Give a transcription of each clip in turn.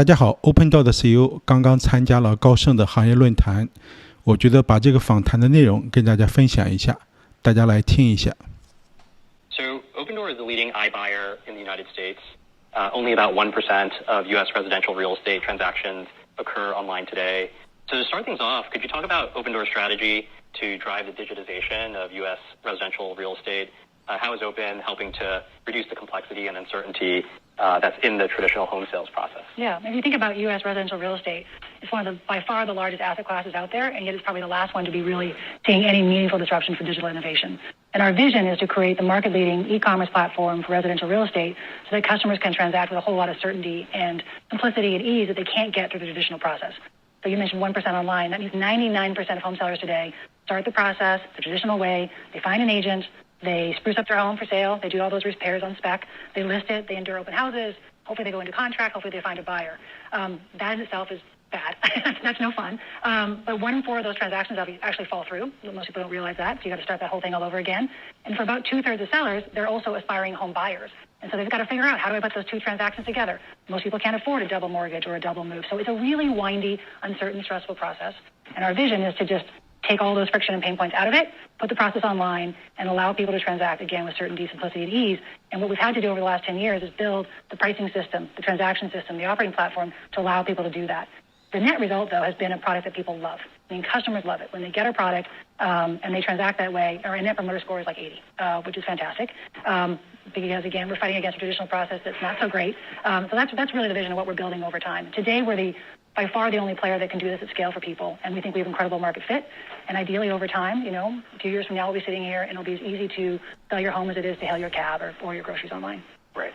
大家好 ，Opendoor 的 CEO 刚刚参加了高盛的行业论坛，我觉得把这个访谈的内容跟大家分享一下，大家来听一下。So Opendoor is the leading iBuyer in the United States. Only about 1% of U.S. residential real estate transactions occur online today. So to start things off, could you talk about Opendoor's strategy to drive the digitization of U.S. residential real estate? How is Open helping to reduce the complexity and uncertainty that's in the traditional home sales process? Yeah, if you think about U.S. residential real estate, it's one of the, by far the largest asset classes out there, and yet it's probably the last one to be really seeing any meaningful disruption for digital innovation. And our vision is to create the market-leading e-commerce platform for residential real estate so that customers can transact with a whole lot of certainty and simplicity and ease that they can't get through the traditional process. So you mentioned 1% online. That means 99% of home sellers today start the process the traditional way. They find an agent. They spruce up their home for sale. They do all those repairs on spec. They list it. They endure open houses. Hopefully they go into contract. Hopefully they find a buyer. That in itself is bad. That's no fun. But 1 in 4 of those transactions actually fall through. Most people don't realize that. So you got to start that whole thing all over again. And for about 2/3 of sellers, they're also aspiring home buyers. And so they've got to figure out, how do I put those 2 transactions together? Most people can't afford a double mortgage or a double move. So it's a really windy, uncertain, stressful process. And our vision is to just take all those friction and pain points out of it, put the process online, and allow people to transact, again, with certainty, simplicity, and ease. And what we've had to do over the last 10 years is build the pricing system, the transaction system, the operating platform to allow people to do that. The net result, though, has been a product that people love. I mean, customers love it. When they get our product and they transact that way, our net promoter score is like 80, which is fantastic. Because, again, we're fighting against a traditional process that's not so great. So that's really the vision of what we're building over time. Today, we're by far the only player that can do this at scale for people, and we think we have incredible market fit. And ideally, over time, 2 years from now, we'll be sitting here, and it'll be as easy to sell your home as it is to hail your cab or your groceries online. Right.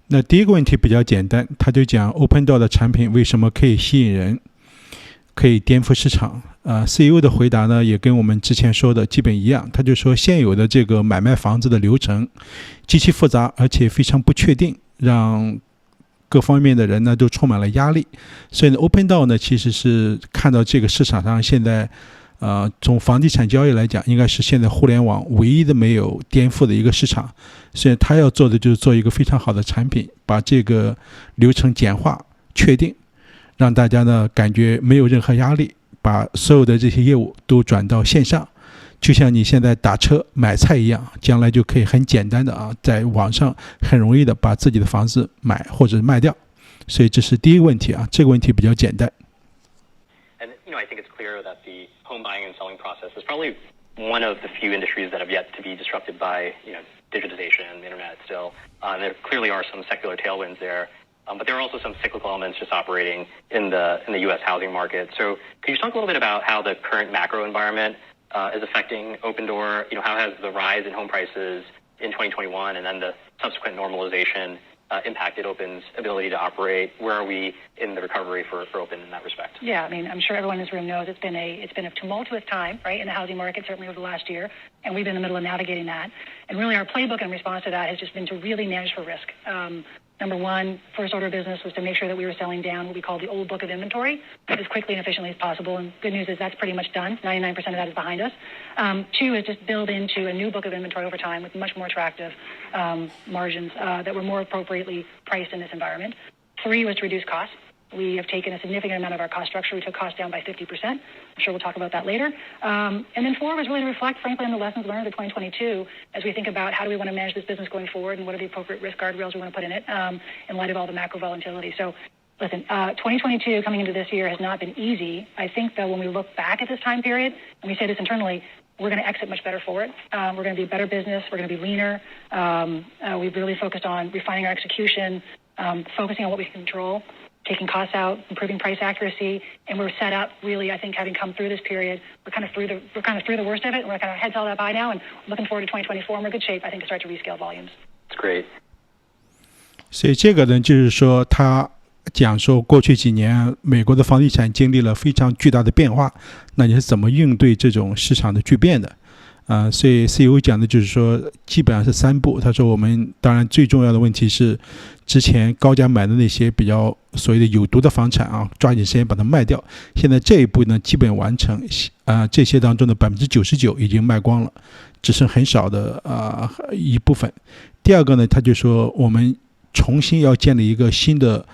那第一个问题比较简单，他就讲 Opendoor 的产品为什么可以吸引人，可以颠覆市场。CEO 的回答呢，也跟我们之前说的基本一样，他就说现有的这个买卖房子的流程极其复杂，而且非常不确定，让各方面的人呢都充满了压力。所以呢 Opendoor 呢其实是看到这个市场上现在从房地产交易来讲，应该是现在互联网唯一的没有颠覆的一个市场，所以他要做的就是做一个非常好的产品，把这个流程简化确定，让大家呢感觉没有任何压力，把所有的这些业务都转到线上，就像你现在打车买菜一样，将来就可以很简单的在网上很容易的把自己的房子买或者卖掉。所以这是第一个问题这个问题比较简单。And I think it's clear that the home buying and selling process is probably one of the few industries that have yet to be disrupted by digitization and the internet still. There clearly are some secular tailwinds there. But there are also some cyclical elements just operating in the U.S. housing market. So could you talk a little bit about how the current macro environment is affecting Opendoor? How has the rise in home prices in 2021 and then the subsequent normalization impacted Open's ability to operate? Where are we in the recovery for Open in that respect? Yeah, I mean, I'm sure everyone in this room knows it's been a tumultuous time, right, in the housing market, certainly over the last year, and we've been in the middle of navigating that. And really our playbook in response to that has just been to really manage for risk. Number one, first order of business was to make sure that we were selling down what we call the old book of inventory as quickly and efficiently as possible. And good news is that's pretty much done. 99% of that is behind us. 2 is just build into a new book of inventory over time with much more attractive margins that were more appropriately priced in this environment. 3 was to reduce costs. We have taken a significant amount of our cost structure. We took costs down by 50%. I'm sure we'll talk about that later. And then 4 was really to reflect, frankly, on the lessons learned of 2022 as we think about how do we want to manage this business going forward and what are the appropriate risk guardrails we want to put in it in light of all the macro volatility. So listen, 2022 coming into this year has not been easy. I think, though, when we look back at this time period, and we say this internally, we're going to exit much better for it. We're going to be a better business. We're going to be leaner. We've really focused on refining our execution, focusing on what we can control, taking costs out, improving price accuracy, and we're set up really, I think, having come through this period, we're kind of through the worst of it, and we're kind of heads held up high now, and looking forward to 2024, and we're in good shape, I think, to start to rescale volumes. That's great. 所以这个呢，就是说他讲说过去几年美国的房地产经历了非常巨大的变化，那你是怎么应对这种市场的巨变的？所以 CEO 讲的就是说基本上是3步。他说我们当然最重要的问题是之前高价买的那些比较所谓的有毒的房产抓紧时间把它卖掉。现在这一步呢基本完成，这些当中的 99% 已经卖光了，只剩很少的一部分。第二个呢，他就说我们重新要建立一个新的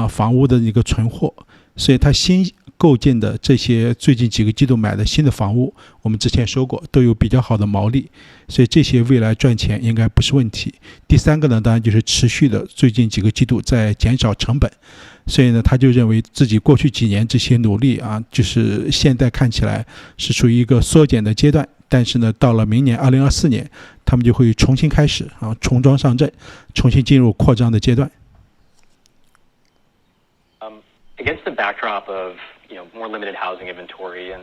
房屋的一个存货，所以它新构建的这些最近几个季度买的新的房屋，我们之前说过都有比较好的毛利，所以这些未来赚钱应该不是问题。第三个呢，当然就是持续的最近几个季度在减少成本，所以呢，他就认为自己过去几年这些努力啊，就是现在看起来是处于一个缩减的阶段，但是呢，到了明年2024年，他们就会重新开始啊，重装上阵，重新进入扩张的阶段。Against the backdrop of more limited housing inventory and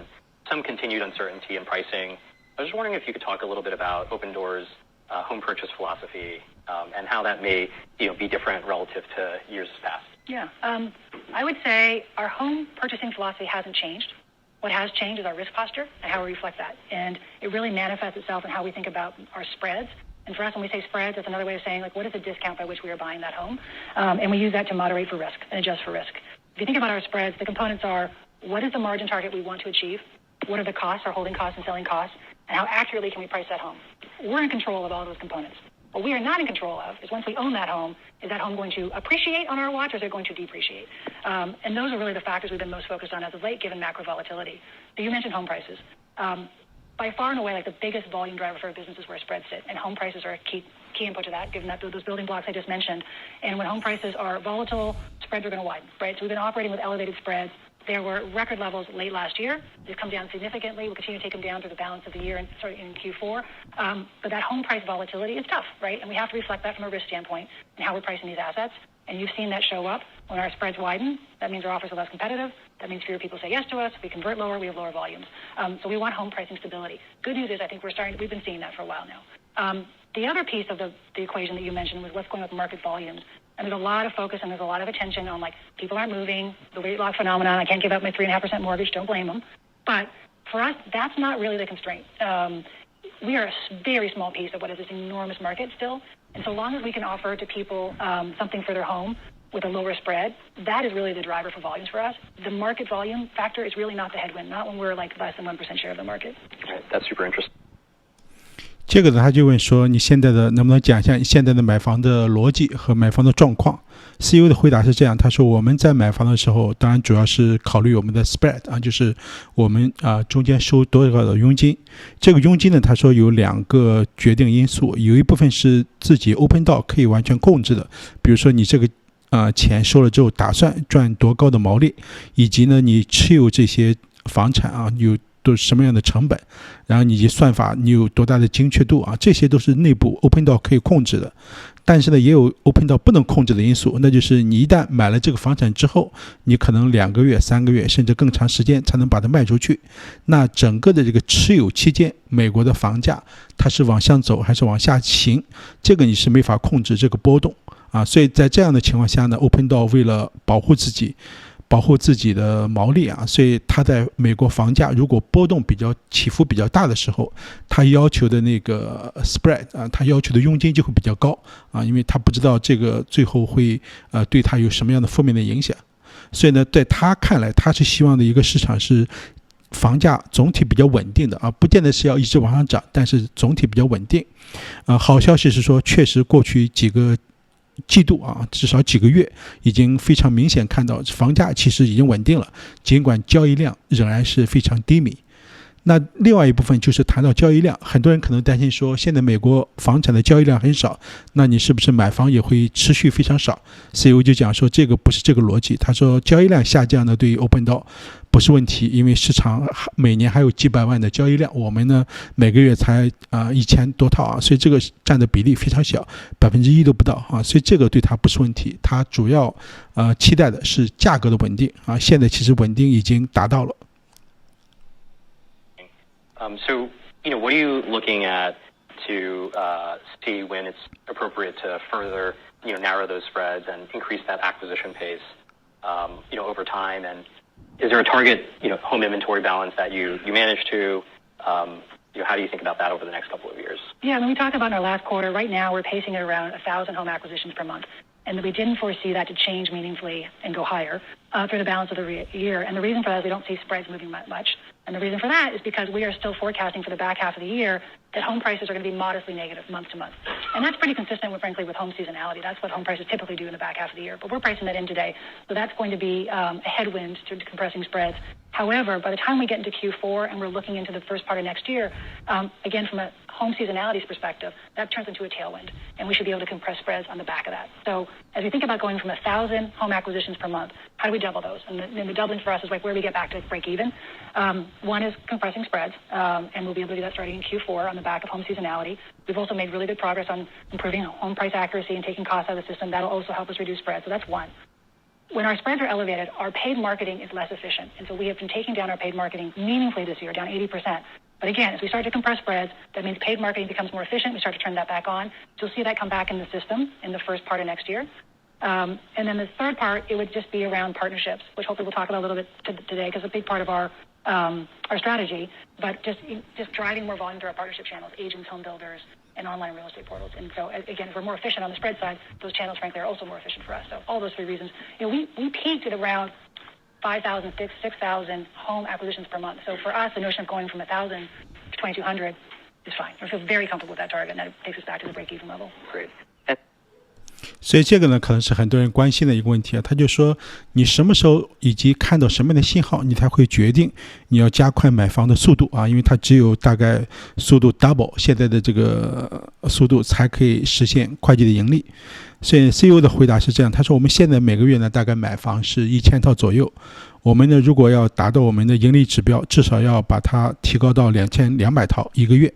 some continued uncertainty in pricing, I was just wondering if you could talk a little bit about Opendoor's home purchase philosophy and how that may be different relative to years past. Yeah, I would say our home purchasing philosophy hasn't changed. What has changed is our risk posture and how we reflect that. And it really manifests itself in how we think about our spreads. And for us, when we say spreads, it's another way of saying, like, what is the discount by which we are buying that home? And we use that to moderate for risk and adjust for risk. If you think about our spreads, the components are, what is the margin target we want to achieve? What are the costs, our holding costs and selling costs? And how accurately can we price that home? We're in control of all those components. What we are not in control of is once we own that home, is that home going to appreciate on our watch or is it going to depreciate? And those are really the factors we've been most focused on as of late, given macro volatility. So you mentioned home prices. By far and away, like the biggest volume driver for a business is where spreads sit, and home prices are a key input to that, given that those building blocks I just mentioned. And when home prices are volatile, spreads are going to widen, right? So we've been operating with elevated spreads. There were record levels late last year. They've come down significantly. We'll continue to take them down through the balance of the year and starting in Q4. But that home price volatility is tough, right? And we have to reflect that from a risk standpoint and how we're pricing these assets. And you've seen that show up when our spreads widen. That means our offers are less competitive. That means fewer people say yes to us. If we convert lower, we have lower volumes. So we want home pricing stability. Good news is I think we've been seeing that for a while now. The other piece of the equation that you mentioned was what's going on with market volumes. And there's a lot of focus and there's a lot of attention on, like, people aren't moving, the rate lock phenomenon, I can't give up my 3.5% mortgage, don't blame them. But for us, that's not really the constraint. We are a very small piece of what is this enormous market still. And so long as we can offer to people something for their home with a lower spread, that is really the driver for volumes for us. The market volume factor is really not the headwind, not when we're like less than 1% share of the market. Right, that's super interesting. 这个呢，他就问说，你现在的能不能讲一下你现在的买房的逻辑和买房的状况？ CEO 的回答是这样，他说我们在买房的时候，当然主要是考虑我们的 spread 啊，就是我们中间收多少的佣金。这个佣金呢，他说有2个决定因素，有一部分是自己 Opendoor 可以完全控制的，比如说你这个钱收了之后打算赚多高的毛利，以及呢你持有这些房产啊有都是什么样的成本，然后以及算法你有多大的精确度啊，这些都是内部 Opendoor 可以控制的。但是呢，也有 Opendoor 不能控制的因素，那就是你一旦买了这个房产之后，你可能2个月、3个月甚至更长时间才能把它卖出去。那整个的这个持有期间，美国的房价它是往上走还是往下行，这个你是没法控制这个波动啊。所以在这样的情况下呢 ，Opendoor 为了保护自己的毛利啊，所以他在美国房价如果波动起伏比较大的时候，他要求的那个 spread 啊，他要求的佣金就会比较高啊，因为他不知道这个最后会对他有什么样的负面的影响。所以呢，在他看来，他是希望的一个市场是房价总体比较稳定的啊，不见得是要一直往上涨，但是总体比较稳定。好消息是说，确实过去几个季度啊，至少几个月已经非常明显看到房价其实已经稳定了，尽管交易量仍然是非常低迷。那另外一部分就是谈到交易量，很多人可能担心说，现在美国房产的交易量很少，那你是不是买房也会持续非常少？ CEO 就讲说这个不是这个逻辑，他说交易量下降呢对于 Opendoor 不是问题，因为市场每年还有几百万的交易量，我们呢每个月才1000多套啊，所以这个占的比例非常小，1%都不到啊，所以这个对他不是问题，他主要期待的是价格的稳定啊，现在其实稳定已经达到了。So, what are you looking at to see when it's appropriate to further, narrow those spreads and increase that acquisition pace, over time? And is there a target, home inventory balance that you manage to? How do you think about that over the next couple of years? Yeah, when we talked about in our last quarter, right now we're pacing at around 1,000 home acquisitions per month. And we didn't foresee that to change meaningfully and go higher through the balance of the year. And the reason for that is we don't see spreads moving much. And the reason for that is because we are still forecasting for the back half of the year that home prices are going to be modestly negative month to month. And that's pretty consistent with, frankly, with home seasonality. That's what home prices typically do in the back half of the year. But we're pricing that in today. So that's going to be a headwind to compressing spreads. However, by the time we get into Q4 and we're looking into the first part of next year, again, from a home seasonality's perspective, that turns into a tailwind, and we should be able to compress spreads on the back of that. So as we think about going from 1,000 home acquisitions per month, how do we double those? And the doubling for us is like where we get back to break even. One is compressing spreads, and we'll be able to do that starting in Q4 on the back of home seasonality. We've also made really good progress on improving home price accuracy and taking costs out of the system. That'll also help us reduce spreads. So that's one. When our spreads are elevated, our paid marketing is less efficient. And so we have been taking down our paid marketing meaningfully this year, down 80%. But again, as we start to compress spreads, that means paid marketing becomes more efficient. We start to turn that back on. So you'll see that come back in the system in the first part of next year. And then the third part, it would just be around partnerships, which hopefully we'll talk about a little bit today because it's a big part of our strategy. But just driving more volume through our partnership channels, agents, home builders, and online real estate portals. And so, again, if we're more efficient on the spread side, those channels, frankly, are also more efficient for us. So all those three reasons. We peaked at around 5,000, 6,000 home acquisitions per month. So for us, the notion of going from 1,000 to 2,200 is fine. We feel very comfortable with that target, and that takes us back to the break-even level. Great. 所以这个呢，可能是很多人关心的一个问题啊。他就说，你什么时候以及看到什么样的信号，你才会决定你要加快买房的速度啊？因为它只有大概速度 double 现在的这个速度，才可以实现会计的盈利。所以 CEO 的回答是这样，他说我们现在每个月呢，大概买房是1000套左右。我们呢，如果要达到我们的盈利指标，至少要把它提高到2200套一个月。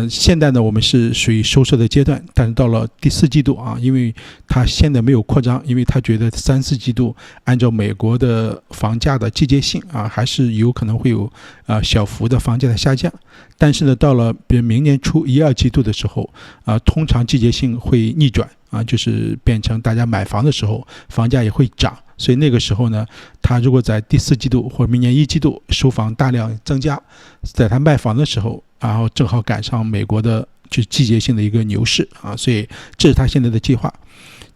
现在呢，我们是属于收缩的阶段，但是到了第4季度啊，因为它现在没有扩张，因为他觉得3、4季度按照美国的房价的季节性啊，还是有可能会有小幅的房价的下降。但是呢，到了比如明年初1、2季度的时候通常季节性会逆转啊，就是变成大家买房的时候，房价也会涨。所以那个时候呢，他如果在第4季度或者明年1季度收房大量增加，在他卖房的时候，然后正好赶上美国的就季节性的一个牛市啊，所以这是他现在的计划。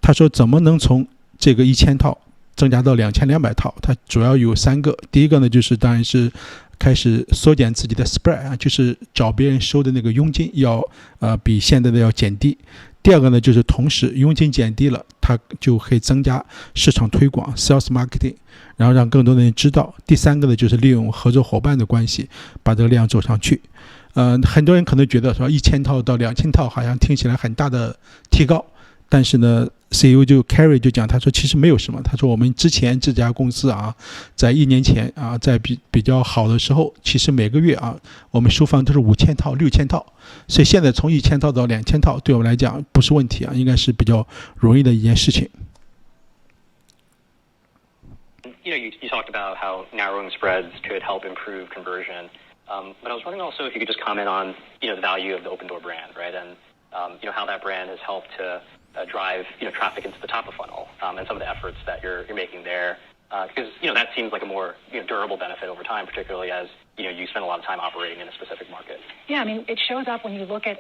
他说怎么能从这个1000套增加到2200套？他主要有3个。第一个呢，就是当然是开始缩减自己的 spread 啊，就是找别人收的那个佣金要比现在的要减低。第二个呢，就是同时佣金减低了，它就可以增加市场推广 sales marketing， 然后让更多的人知道。第三个呢，就是利用合作伙伴的关系把这个量走上去。很多人可能觉得说1000套到2000套好像听起来很大的提高，但是呢 CEO 就 Carrie 就讲，他说其实没有什么。他说我们之前这家公司啊，在1年前啊，在比较好的时候，其实每个月啊，我们收房都是5000套、6000套，所以现在从1000套到2000套，对我们来讲不是问题啊，应该是比较容易的一件事情。You talked about how narrowing spreads could help improve conversion, but I was wondering also if you could just comment on the value of the Opendoor brand, right, and how that brand has helped to drive traffic into the top of funnel, and some of the efforts that you're making there, because that seems like a more durable benefit over time, particularly as you spend a lot of time operating in a specific market. Yeah, I mean, it shows up when you look at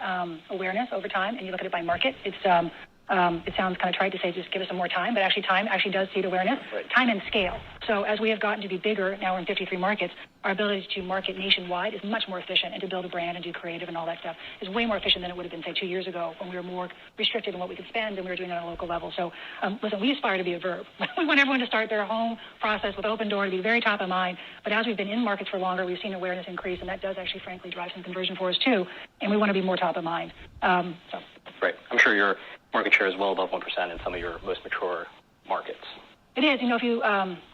awareness over time and you look at it by market. It sounds kind of trite to say just give us some more time, but actually time actually does seed awareness, right. Time and scale. So as we have gotten to be bigger, now we're in 53 markets, our ability to market nationwide is much more efficient, and to build a brand and do creative and all that stuff is way more efficient than it would have been, say, 2 years ago when we were more restricted in what we could spend and we were doing it on a local level. So listen, we aspire to be a verb. We want everyone to start their home process with Opendoor to be very top of mind, but as we've been in markets for longer, we've seen awareness increase, and that does actually, frankly, drive some conversion for us too, and we want to be more top of mind. Right. I'm sure your market share is well above 1% in some of your most mature markets. It is. If you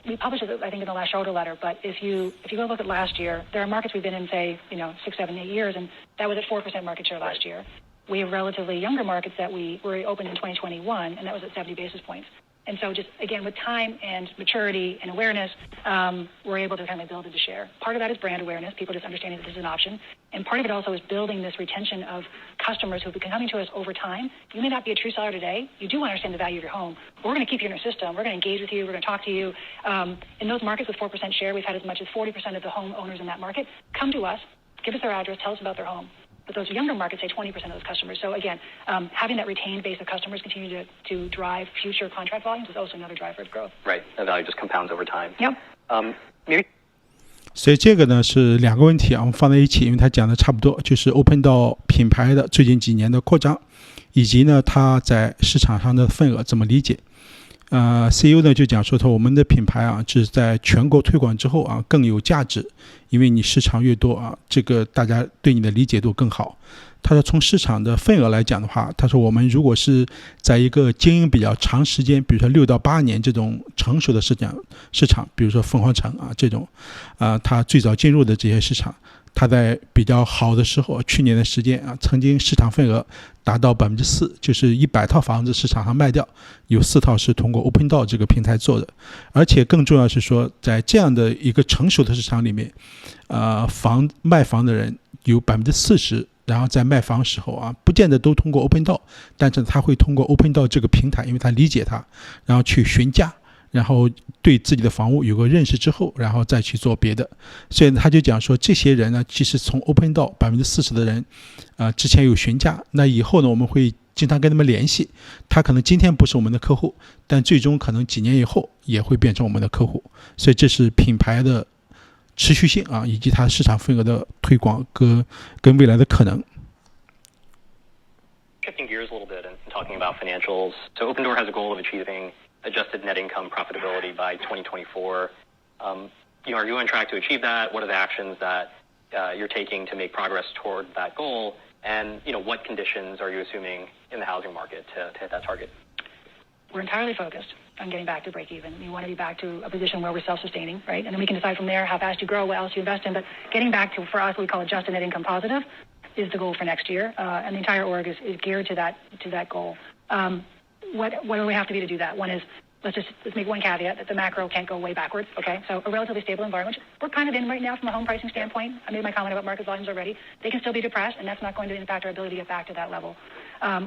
we published it, I think, in the last shareholder letter. But if you go look at last year, there are markets we've been in, say, 6, 7, 8 years, and that was at 4% market share last year. We have relatively younger markets that we were opened in 2021, and that was at 70 basis points. And so just, again, with time and maturity and awareness, we're able to kind of build it to share. Part of that is brand awareness, people just understanding that this is an option. And part of it also is building this retention of customers who've been coming to us over time. You may not be a true seller today. You do understand the value of your home. We're going to keep you in our system. We're going to engage with you. We're going to talk to you. In those markets with 4% share, we've had as much as 40% of the home owners in that market come to us, give us their address, tell us about their home. But those younger markets, say 20% of those customers. So again, having that retained base of customers continue to drive future contract volumes is also another driver of growth. Right. The value just compounds over time. Yep. Maybe. 所以这个呢是两个问题啊，我们放在一起，因为他讲的差不多，就是 Opendoor 品牌的最近几年的扩张，以及呢它在市场上的份额怎么理解。CEO 呢就讲说我们的品牌啊，是在全国推广之后啊更有价值，因为你市场越多啊，这个大家对你的理解度更好。他说从市场的份额来讲的话，他说我们如果是在一个经营比较长时间，比如说6到8年这种成熟的市场，比如说凤凰城啊这种他最早进入的这些市场，他在比较好的时候，去年的时间啊，曾经市场份额达到4%，就是100套房子市场上卖掉，有4套是通过 Opendoor 这个平台做的。而且更重要是说，在这样的一个成熟的市场里面，卖房的人有40%。然后在卖房时候啊，不见得都通过 Opendoor， 但是他会通过 Opendoor 这个平台，因为他理解它，然后去询价，然后对自己的房屋有个认识之后，然后再去做别的。所以他就讲说，这些人呢，其实从 Opendoor 40%的人之前有询价，那以后呢，我们会经常跟他们联系，他可能今天不是我们的客户，但最终可能几年以后也会变成我们的客户。所以这是品牌的持续性啊，以及它市场份额的推广跟未来的可能。Shifting gears a little bit and talking about financials. So Opendoor has a goal of achieving adjusted net income profitability by 2024. Are you on track to achieve that? What are the actions that you're taking to make progress toward that goal? And what conditions are you assuming in the housing market to hit that target? We're entirely focused on getting back to break even. We want to be back to a position where we're self-sustaining, right? And then we can decide from there how fast you grow, what else you invest in. But getting back to, for us, what we call adjusted net income positive is the goal for next year. And the entire org is geared to that goal. What do we have to be to do that? One is, let's make one caveat that the macro can't go way backwards, okay? So a relatively stable environment, which we're kind of in right now from a home pricing standpoint. I made my comment about market volumes already. They can still be depressed, and that's not going to impact our ability to get back to that level.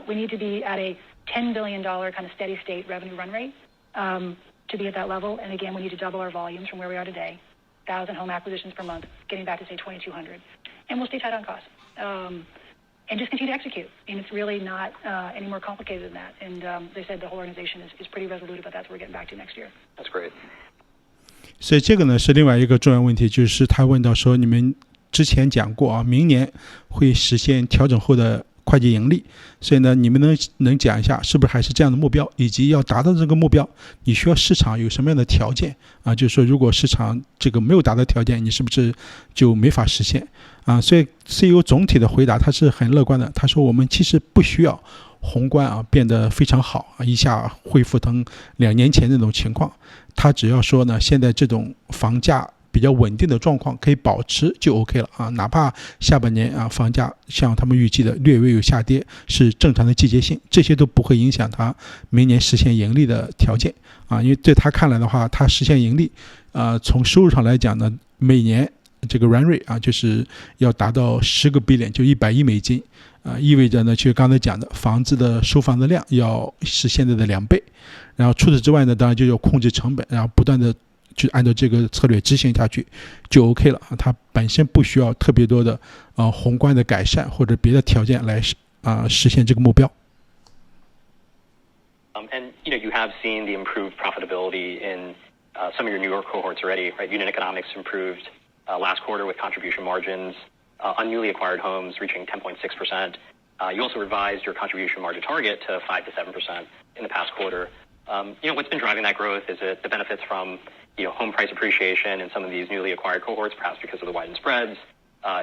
We need to be at a $10 billion kind of steady state revenue run rate to be at that level. And again, we need to double our volumes from where we are today, 1,000 home acquisitions per month, getting back to say 2,200. And we'll stay tight on costs. And just continue to execute. And it's really not any more complicated than that. And they said the whole organization is pretty resolute about that's what we're getting back to next year. That's great. 所以这个呢是另外一个重要问题，就是他问到说，你们之前讲过啊，明年会实现调整后的会计盈利，所以呢，你们能讲一下是不是还是这样的目标，以及要达到这个目标，你需要市场有什么样的条件啊？就是说，如果市场这个没有达到条件，你是不是就没法实现啊？所以 CEO 总体的回答他是很乐观的，他说我们其实不需要宏观啊变得非常好啊，一下恢复成2年前那种情况，他只要说呢，现在这种房价比较稳定的状况可以保持就 OK 了啊，哪怕下半年啊房价像他们预计的略微有下跌，是正常的季节性，这些都不会影响他明年实现盈利的条件啊。因为对他看来的话，他实现盈利从收入上来讲呢，每年这个 run rate 啊，就是要达到10个 billion， 就100亿美金意味着呢，就刚才讲的房子的收房的量要是现在的2倍，然后除此之外呢，当然就要控制成本，然后不断的就按照这个策略执行下去就 OK 了啊，它本身不需要特别多的宏观的改善或者别的条件来实现这个目标。And you have seen the improved profitability in some of your newer cohorts already, right? Unit economics improved last quarter with contribution margins on newly acquired homes reaching 10.6%. You also revised your contribution margin target to 5 to 7% in the past quarter. What's been driving that growth? Is it the benefits from home price appreciation in some of these newly acquired cohorts, perhaps because of the widened spreads?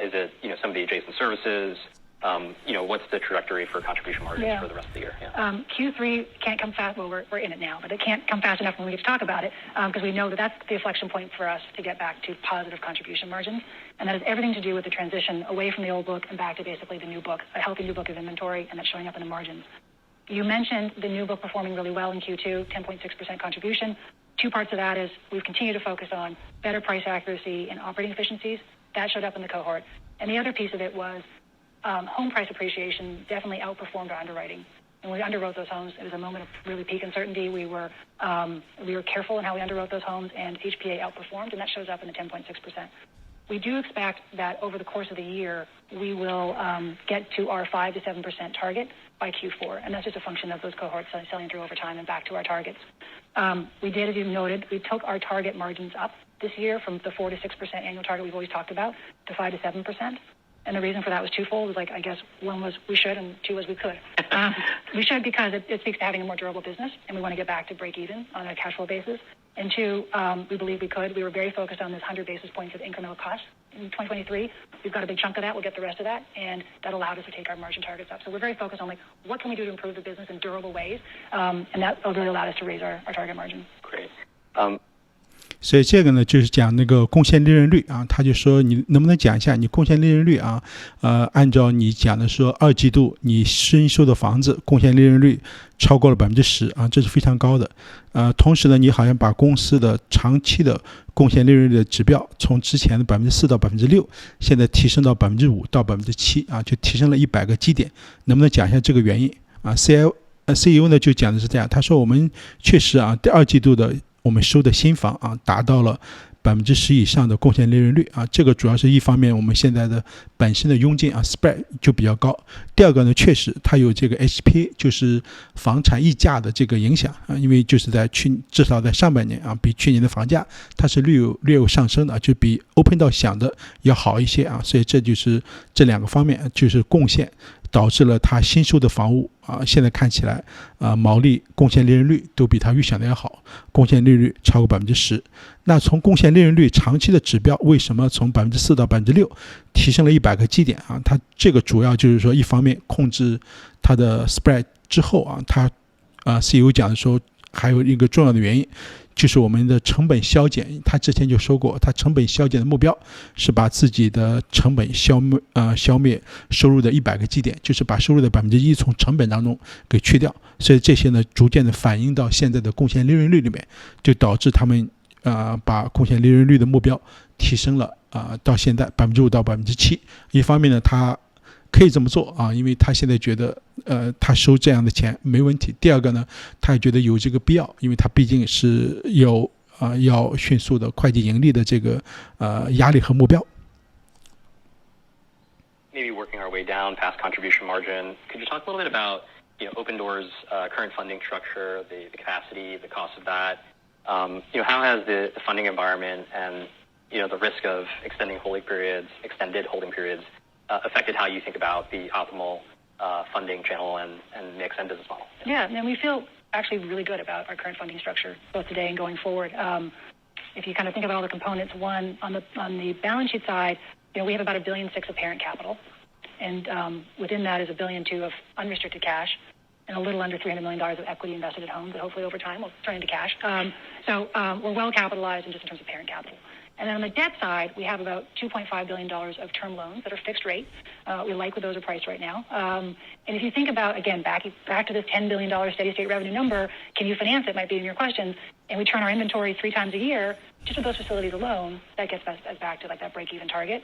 Is it some of the adjacent services? What's the trajectory for contribution margins for the rest of the year? Yeah. Q3 can't come fast. Well, we're in it now, but it can't come fast enough when we get to talk about it because we know that that's the inflection point for us to get back to positive contribution margins. And that has everything to do with the transition away from the old book and back to basically the new book, a healthy new book of inventory, and that's showing up in the margins. You mentioned the new book performing really well in Q2, 10.6% contribution. Two parts of that is we've continued to focus on better price accuracy and operating efficiencies. That showed up in the cohort. And the other piece of it was home price appreciation definitely outperformed our underwriting. And when we underwrote those homes, it was a moment of really peak uncertainty. We were careful in how we underwrote those homes, and HPA outperformed, and that shows up in the 10.6%. We do expect that over the course of the year, we will get to our 5 to 7% target by Q4, and that's just a function of those cohorts selling through over time and back to our targets. We did, as you noted, we took our target margins up this year from the 4 to 6% annual target we've always talked about to 5 to 7%. And the reason for that was twofold. Like, I guess one was we should, and two was we could. We should because it speaks to having a more durable business, and we want to get back to break even on a cash flow basis. And two, we believe we could. We were very focused on this 100 basis points of incremental cost in 2023. We've got a big chunk of that. We'll get the rest of that, and that allowed us to take our margin targets up. So we're very focused on, like, what can we do to improve the business in durable ways, and that really allowed us to raise our target margin. Great. 所以这个呢，就是讲那个贡献利润率啊，他就说你能不能讲一下你贡献利润率啊？按照你讲的说，二季度你新收的房子贡献利润率超过了10%啊，这是非常高的。同时呢，你好像把公司的长期的贡献利润率的指标从之前的4%到6%，现在提升到5%到7%啊，就提升了100个基点。能不能讲一下这个原因啊？CEO 呢就讲的是这样，他说我们确实啊，第二季度的我们收的新房啊，达到了10%以上的贡献利润率啊，这个主要是一方面我们现在的本身的佣金啊 spread 就比较高，第二个呢，确实它有这个 HPA 就是房产溢价的这个影响啊，因为就是至少在上半年啊，比去年的房价它是略有上升的，就比 Opendoor 想的要好一些啊，所以这就是这两个方面就是贡献导致了他新收的房屋啊，现在看起来毛利、贡献利润率都比他预想的要好，贡献利润率超过10%。那从贡献利润率长期的指标，为什么从4%到6%提升了100个基点啊？它这个主要就是说，一方面控制它的 spread 之后啊，它CEO 讲的时候还有一个重要的原因。就是我们的成本削减，他之前就说过，他成本削减的目标是把自己的成本消灭收入的100个基点，就是把收入的1%从成本当中给去掉。所以这些呢，逐渐的反映到现在的贡献利润率里面，就导致他们把贡献利润率的目标提升了到现在5%到7%。一方面呢，他可以这么做啊，因为他现在觉得他收这样的钱没问题。第二个呢，他也觉得有这个必要，因为他毕竟是有要迅速的会计盈利的这个压力和目标。Maybe working our way down past contribution margin. Could you talk a little bit about Opendoor's current funding structure, the capacity, the cost of that? How has the funding environment and the risk of extended holding periods affected how you think about the optimal funding channel and mix and business model? Yeah, and we feel actually really good about our current funding structure, both today and going forward. If you kind of think about all the components, one, on the balance sheet side, we have about $1.6 billion of parent capital, and within that is $1.2 billion of unrestricted cash, and a little under $300 million of equity invested at home that hopefully over time will turn into cash. So we're well capitalized in just in terms of parent capital. And then on the debt side, we have about $2.5 billion of term loans that are fixed rate. We like what those are priced right now. And if you think about, again, back to this $10 billion steady state revenue number, can you finance it, might be in your questions, and we turn our inventory 3 times a year, just with those facilities alone, that gets us back to like that break-even target.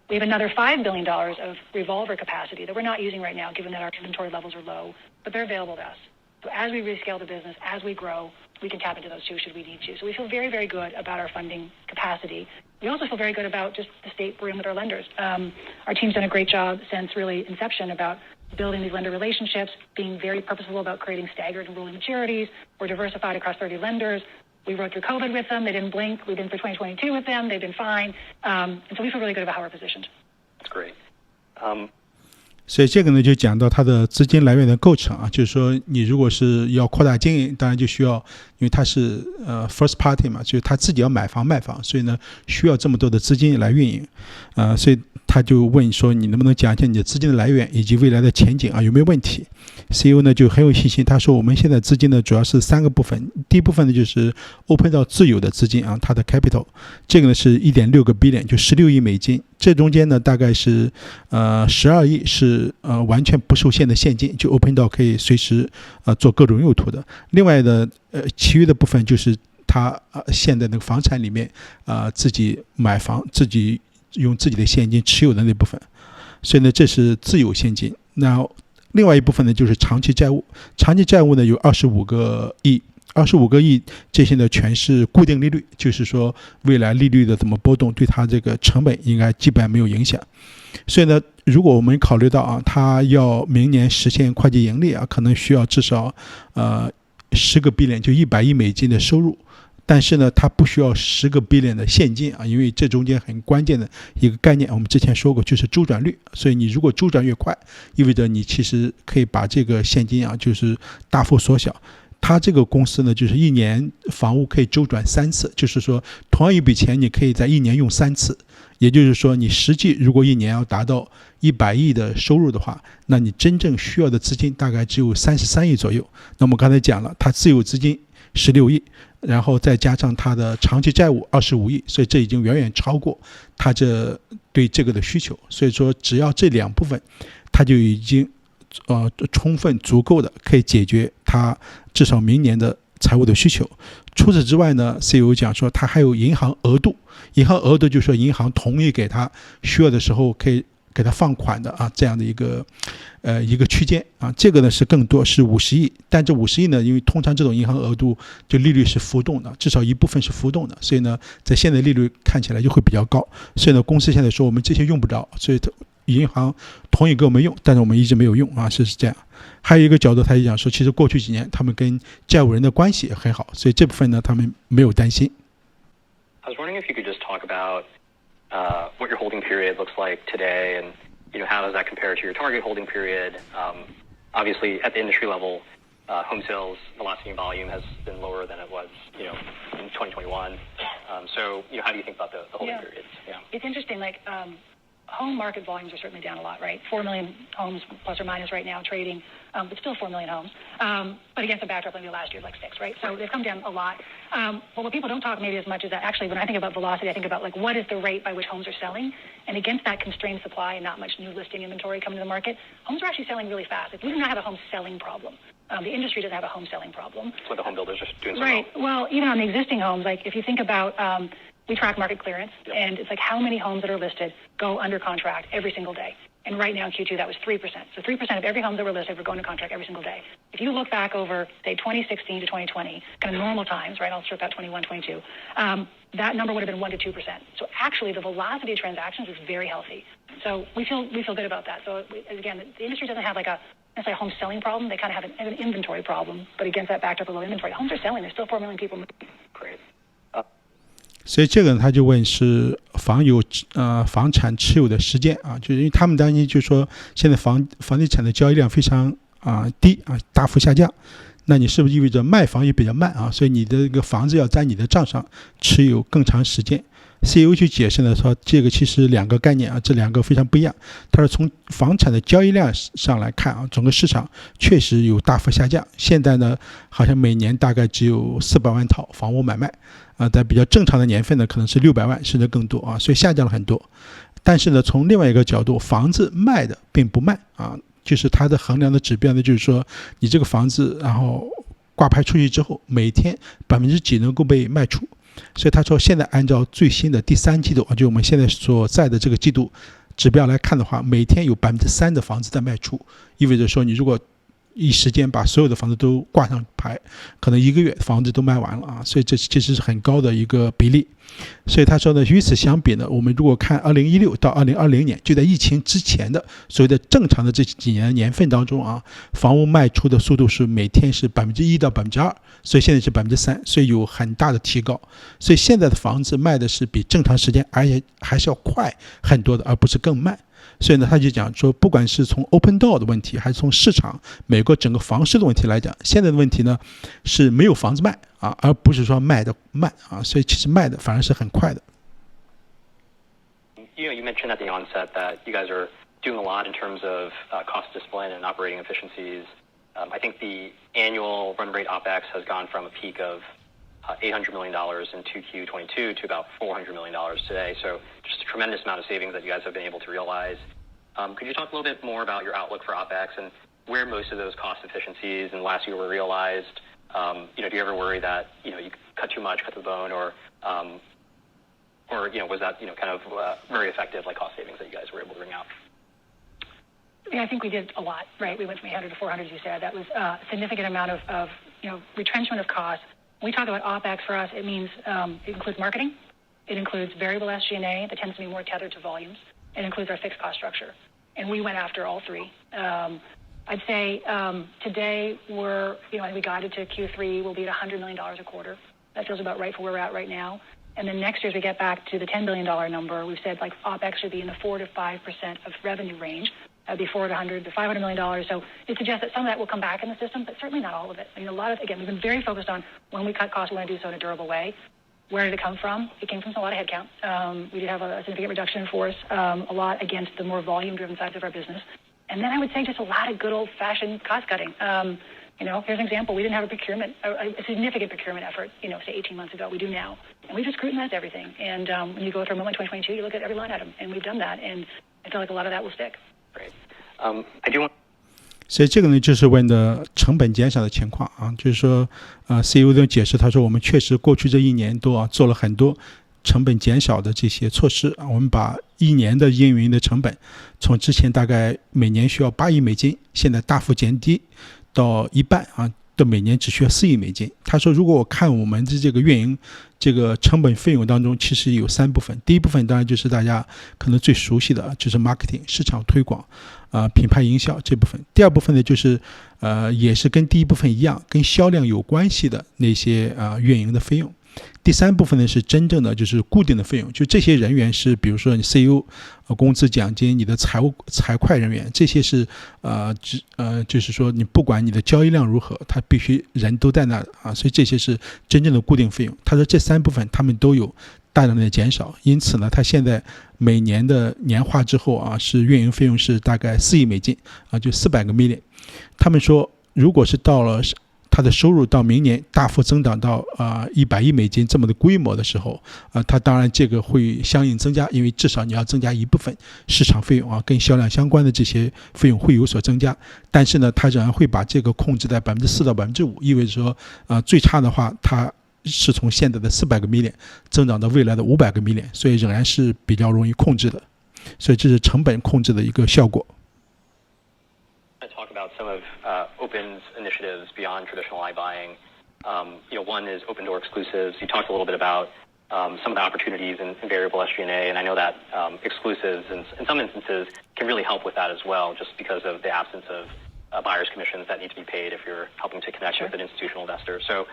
We have another $5 billion of revolver capacity that we're not using right now, given that our inventory levels are low, but they're available to us. So as we rescale the business, as we grow, we can tap into those too should we need to. So we feel very, very good about our funding capacity. We also feel very good about just the state we're in with our lenders. Our team's done a great job since really inception about building these lender relationships, being very purposeful about creating staggered and rolling maturities. We're diversified across 30 lenders. We rode through COVID with them. They didn't blink. We've been through 2022 with them. They've been fine. And so we feel really good about how we're positioned. That's great. 所以这个呢，就讲到它的资金来源的构成啊，就是说你如果是要扩大经营，当然就需要，因为它是first party 嘛，就是他自己要买房卖房，所以呢需要这么多的资金来运营，所以他就问说你能不能讲一下你的资金的来源以及未来的前景啊有没有问题 ？CEO 呢就很有信心，他说我们现在资金呢主要是3个部分，第一部分呢就是 Opendoor 自有的资金啊，它的 capital， 这个呢是1.6个 billion， 就16亿美金，这中间呢大概是12亿是完全不受限的现金，就 Opendoor 可以随时做各种用途的。另外的其余的部分就是他现在那个房产里面自己买房，自己用自己的现金持有的那部分，所以呢这是自有现金。那另外一部分呢就是长期债务，长期债务呢有25个亿。25个亿，这些呢全是固定利率，就是说未来利率的怎么波动，对它这个成本应该基本上没有影响。所以呢，如果我们考虑到它要明年实现会计盈利可能需要至少10个 billion 就100亿美金的收入，但是呢，它不需要10个 billion 的现金啊，因为这中间很关键的一个概念，我们之前说过，就是周转率。所以你如果周转越快，意味着你其实可以把这个现金啊，就是大幅缩小。它这个公司呢，就是1年房屋可以周转3次，就是说同样一笔钱，你可以在1年用3次。也就是说，你实际如果1年要达到100亿的收入的话，那你真正需要的资金大概只有33亿左右。那么刚才讲了，它自有资金16亿，然后再加上它的长期债务25亿，所以这已经远远超过它对这个的需求。所以说，只要这2部分，它就已经充分足够的可以解决它至少明年的财务的需求。除此之外呢 CEO 讲说它还有银行额度，银行额度就是说银行同意给他需要的时候可以给他放款的啊，这样的一个区间啊，这个呢是更多，是50亿，但这50亿呢，因为通常这种银行额度就利率是浮动的，至少一部分是浮动的，所以呢，在现在利率看起来就会比较高，所以呢，公司现在说我们这些用不着，所以银行同意给我们用，但是我们一直没有用啊，是这样。还有一个角度，他也讲说，其实过去几年他们跟债务人的关系也很好，所以这部分呢，他们没有担心。I was wondering if you could just talk about what your holding period looks like today, and how does that compare to your target holding period? Obviously, at the industry level, home sales velocity and volume has been lower than it was, in 2021. So, how do you think about the holding periods? Yeah, it's interesting. Home market volumes are certainly down a lot, right? 4 million homes plus or minus right now trading, but still 4 million homes. But against a backdrop maybe last year, 6, right? So they've come down a lot. But what people don't talk maybe as much is that actually when I think about velocity, I think about what is the rate by which homes are selling? And against that constrained supply and not much new listing inventory coming to the market, homes are actually selling really fast. We do not have a home selling problem. The industry doesn't have a home selling problem. So the home builders are doing so right. Well, even on the existing homes, if you think about we track market clearance, and it's how many homes that are listed go under contract every single day. And right now in Q2, that was 3%. So 3% of every home that were listed were going to contract every single day. If you look back over, say, 2016 to 2020, kind of normal times, right? I'll strip out 21, 22. That number would have been 1 to 2%. So actually, the velocity of transactions is very healthy. So we feel good about that. So again, the industry doesn't have necessarily a home selling problem. They kind of have an inventory problem. But against that backdrop of low inventory, homes are selling. There's still 4 million people moving. Great. 所以这个他就问是房产持有的时间啊，就是因为他们担心，就是说现在房地产的交易量非常低啊，大幅下降，那你是不是意味着卖房也比较慢啊？所以你的这个房子要在你的账上持有更长时间。CEO 去解释呢，说这个其实2个概念啊，这2个非常不一样。他说从房产的交易量上来看啊，整个市场确实有大幅下降。现在呢，好像每年大概只有400万套房屋买卖啊，在比较正常的年份呢，可能是600万甚至更多啊，所以下降了很多。但是呢，从另外一个角度，房子卖的并不慢啊，就是它的衡量的指标呢，就是说你这个房子然后挂牌出去之后，每天几%能够被卖出。所以他说，现在按照最新的第3季度就我们现在所在的这个季度指标来看的话，每天有3%的房子在卖出，意味着说你如果一时间把所有的房子都挂上牌，可能1个月房子都卖完了啊，所以这其实是很高的一个比例。所以他说呢，与此相比呢，我们如果看2016到2020年，就在疫情之前的所谓的正常的这几年份当中啊，房屋卖出的速度是每天是1%到2%，所以现在是3%，所以有很大的提高。所以现在的房子卖的是比正常时间，而且还是要快很多的，而不是更慢。所以呢，他就讲说，不管是从 Opendoor 的问题，还是从市场美国整个房市的问题来讲，现在的问题呢是没有房子卖啊，而不是说卖的慢啊，所以其实卖的反而是很快的。You mentioned at the onset that you guys are doing a lot in terms of cost discipline and operating efficiencies. I think the annual run rate OPEX has gone from a peak of $800 million in 2Q22 to about $400 million today. So just a tremendous amount of savings that you guys have been able to realize. Could you talk a little bit more about your outlook for OPEX and where most of those cost efficiencies in the last year were realized? Do you ever worry that, you cut too much, cut the bone, or was that, kind of very effective cost savings that you guys were able to bring out? Yeah, I think we did a lot, right? We went from 800 to 400, as you said. That was a significant amount of retrenchment of costs. When we talk about OPEX for us, it means it includes marketing. It includes variable SG&A that tends to be more tethered to volumes. It includes our fixed cost structure. And we went after all three. I'd say today we're, we guided to Q3, we'll be at $100 million a quarter. That feels about right for where we're at right now. And then next year, as we get back to the $10 billion number, we've said like OPEX should be in the 4 to 5% of revenue range. That'd be $400 to $500 million. So it suggests that some of that will come back in the system, but certainly not all of it. I mean, again, we've been very focused on when we cut costs, we're going to do so in a durable way. Where did it come from? It came from a lot of headcount. We did have a significant reduction in force, a lot against the more volume-driven sides of our business. And then I would say just a lot of good old-fashioned cost-cutting. Here's an example. We didn't have a significant procurement effort, say 18 months ago. We do now. And we just scrutinized everything. And when you go through a moment 2022, you look at every line item. And we've done that. And I feel like a lot of that will stick. Great. I do want. 所以这个呢，就是问的成本减少的情况啊，就是说，CEO 的解释，他说我们确实过去这1年多做了很多成本减少的这些措施啊，我们把1年的运营的成本从之前大概每年需要8亿美金，现在大幅减低到一半啊，到每年只需要4亿美金。他说，如果我看我们的这个运营这个成本费用当中，其实有3部分。第一部分当然就是大家可能最熟悉的，就是 marketing 市场推广。品牌营销这部分。第二部分呢，就是也是跟第一部分一样，跟销量有关系的那些运营的费用。第3部分呢是真正的就是固定的费用，就这些人员是比如说你 CEO 工资奖金，你的财会人员，这些是就是说你不管你的交易量如何，他必须人都在那啊，所以这些是真正的固定费用。他说这3部分他们都有大量的减少，因此呢，他现在每年的年化之后啊，是运营费用是大概4亿美金啊，就400个 million。他们说，如果是到了他的收入到明年大幅增长到100亿美金这么的规模的时候他当然这个会相应增加，因为至少你要增加一部分市场费用啊，跟销量相关的这些费用会有所增加。但是呢，他仍然会把这个控制在4%到5%，意味着说最差的话，他是从现在的400个 million 增长到未来的500个 million， 所以仍然是比较容易控制的。所以这是成本控制的一个效果。Talk about some of Open's initiatives beyond traditional iBuying. One is Opendoor exclusives. You talked a little bit about some of the opportunities in variable SG&A, and I know that exclusives in some instances can really help with that as well, just because of the absence of buyer's commissions that need to be paid if you're helping to connect with an institutional investor. So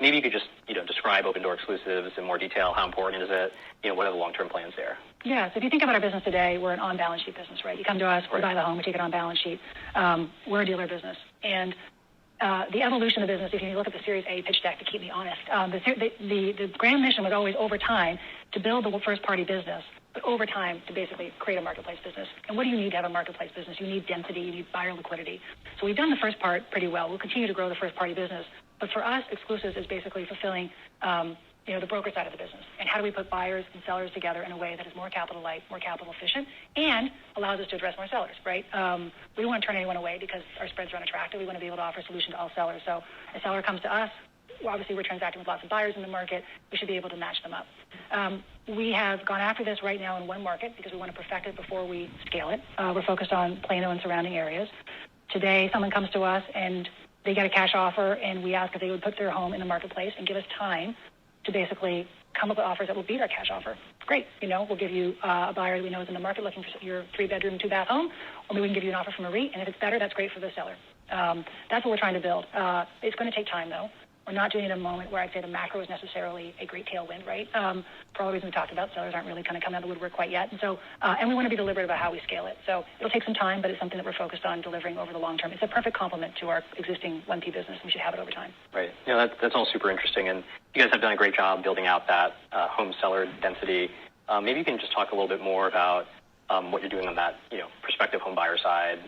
maybe you could just describe Opendoor exclusives in more detail. How important is it? What are the long-term plans there? Yeah, so if you think about our business today, we're an on-balance sheet business, right? You come to us, we buy the home, we take it on balance sheet. We're a dealer business. And the evolution of the business, if you look at the Series A pitch deck, to keep me honest, the grand mission was always over time to build the first-party business, but over time to basically create a marketplace business. And what do you need to have a marketplace business? You need density, you need buyer liquidity. So we've done the first part pretty well. We'll continue to grow the first-party business. But for us, exclusives is basically fulfilling the broker side of the business. And how do we put buyers and sellers together in a way that is more capital light, more capital efficient, and allows us to address more sellers, right? We don't want to turn anyone away because our spreads are unattractive. We want to be able to offer a solution to all sellers. So a seller comes to us, obviously we're transacting with lots of buyers in the market. We should be able to match them up. We have gone after this right now in one market because we want to perfect it before we scale it. We're focused on Plano and surrounding areas. Today, someone comes to us and they get a cash offer, and we ask if they would put their home in the marketplace and give us time to basically come up with offers that will beat our cash offer. Great. We'll give you a buyer that we know is in the market looking for your 3-bedroom, 2-bath home, or maybe we can give you an offer from a REIT, and if it's better, that's great for the seller. That's what we're trying to build. It's going to take time, though. We're not doing it in a moment where I'd say the macro is necessarily a great tailwind, right? For all the reasons we talked about, sellers aren't really kind of coming out of the woodwork quite yet. And so, and we want to be deliberate about how we scale it. So it'll take some time, but it's something that we're focused on delivering over the long term. It's a perfect complement to our existing 1P business. We should have it over time. Right. That's all super interesting. And you guys have done a great job building out that home seller density. Maybe you can just talk a little bit more about what you're doing on that, prospective home buyer side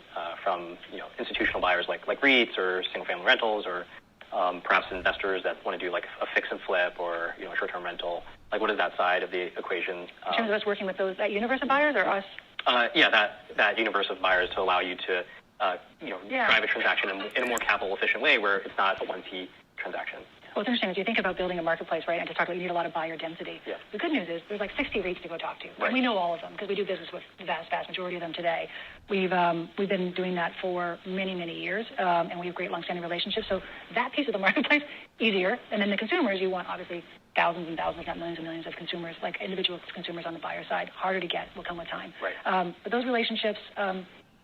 from, institutional buyers like REITs or single-family rentals, or perhaps investors that want to do like a fix and flip or a short-term rental. Like, what is that side of the equation? In terms of us working with that universe of buyers, or us? That universe of buyers to allow you to drive a transaction in a more capital efficient way where it's not a 1P transaction. Well, it's interesting. As you think about building a marketplace, right, and to talk about you need a lot of buyer density. Yeah. The good news is there's like 60 REITs to go talk to. Right. And we know all of them because we do business with the vast majority of them today. We've been doing that for many, many years, and we have great long-standing relationships. So that piece of the marketplace, easier. And then the consumers, you want obviously thousands and thousands, not millions and millions of consumers, like individual consumers on the buyer side. Harder to get, will come with time. Right. But those relationships,